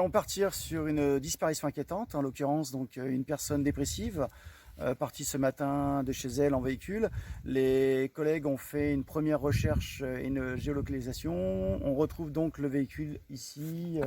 allons partir sur une disparition inquiétante, en l'occurrence donc une personne dépressive, partie ce matin de chez elle en véhicule. Les collègues ont fait une première recherche et une géolocalisation. On retrouve donc le véhicule ici,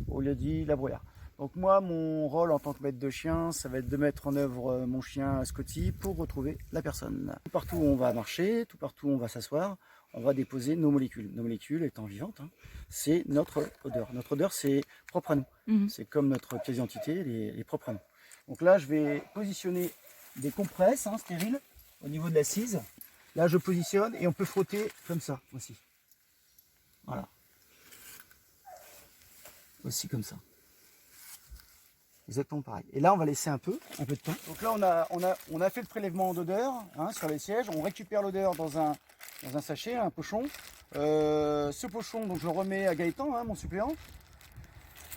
au lieu-dit La Bruyère. Donc moi, mon rôle en tant que maître de chien, ça va être de mettre en œuvre mon chien Scotty pour retrouver la personne. Tout partout où on va marcher, tout partout où on va s'asseoir, on va déposer nos molécules. Nos molécules étant vivantes, hein, c'est notre odeur. Notre odeur, c'est propre à nous. C'est comme notre pièce d'identité, elle est propre à nous. Donc là, je vais positionner des compresses stériles au niveau de l'assise. Là, je positionne et on peut frotter comme ça aussi. Voilà. Aussi comme ça. Exactement pareil. Et là, on va laisser un peu de temps. Donc là, on a fait le prélèvement d'odeur sur les sièges. On récupère l'odeur dans un sachet, un pochon. Ce pochon, donc je le remets à Gaëtan, mon suppléant.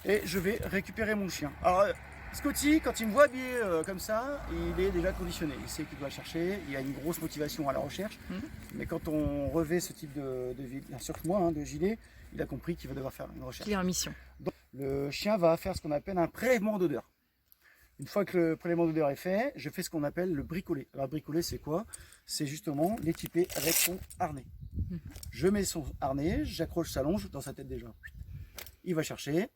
Et je vais récupérer mon chien. Alors, Scotty, quand il me voit habillé comme ça, il est déjà conditionné. Il sait qu'il doit chercher. Il y a une grosse motivation à la recherche. Mais quand on revêt ce type de gilet, il a compris qu'il va devoir faire une recherche. Il est en mission. Donc, le chien va faire ce qu'on appelle un prélèvement d'odeur. Une fois que le prélèvement d'odeur est fait, je fais ce qu'on appelle le bricolé. Alors, le bricolé, c'est quoi? C'est justement l'équiper avec son harnais. Je mets son harnais, j'accroche sa longe dans sa tête déjà. Il va chercher.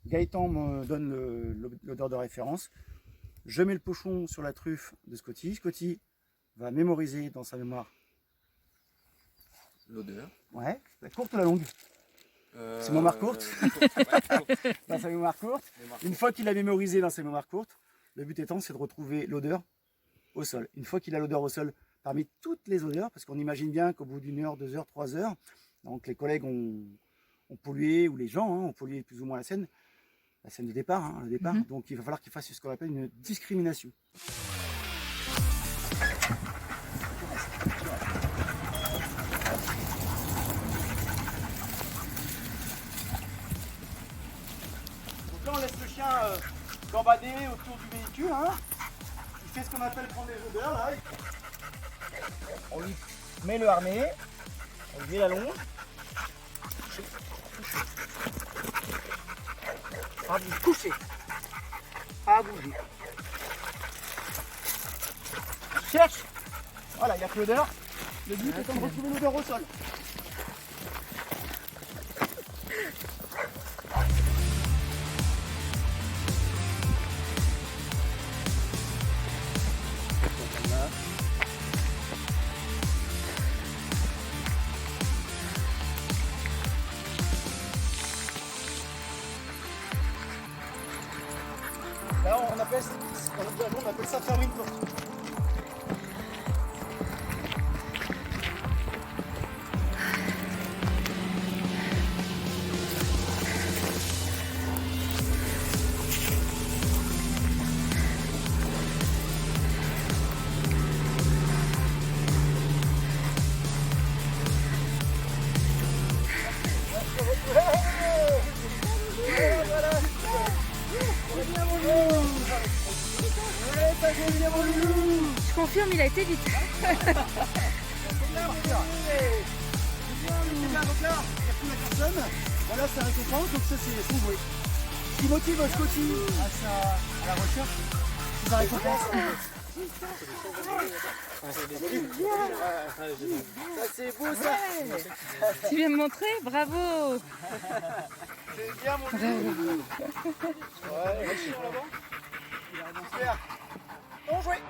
Gaëtan me donne l'odeur de référence. Je mets le pochon sur la truffe de Scotty. Scotty va mémoriser dans sa mémoire l'odeur. Ouais, la courte ou la longue? C'est mémoire courte. Dans sa mémoire courte. Une fois qu'il a mémorisé dans sa mémoire courte, le but étant, c'est de retrouver l'odeur au sol. Une fois qu'il a l'odeur au sol, parmi toutes les odeurs, parce qu'on imagine bien qu'au bout d'une heure, 2 heures, 3 heures, donc les collègues ont pollué, ou les gens ont pollué plus ou moins la scène de départ, le départ. Donc il va falloir qu'il fasse ce qu'on appelle une discrimination. Donc là on laisse le chien gambader autour du véhicule. Il fait ce qu'on appelle prendre les odeurs là. On lui met le harnais, on lui met la longe. À vous coucher, à bouger. Cherche. Voilà, il n'y a que l'odeur. Le but étant de retrouver l'odeur au sol. Là, on appelle ça fermer une porte. Je confirme, il a été vite. Donc là, il y a plus la personne. Voilà, c'est un récompense, donc ça c'est son jouet. Ce qui motive Scotty à la recherche, c'est sa récompense. Ça c'est beau ça. Tu viens me montrer? Bravo. C'est bien mon Dieu. Ouais, super. Bon jouet.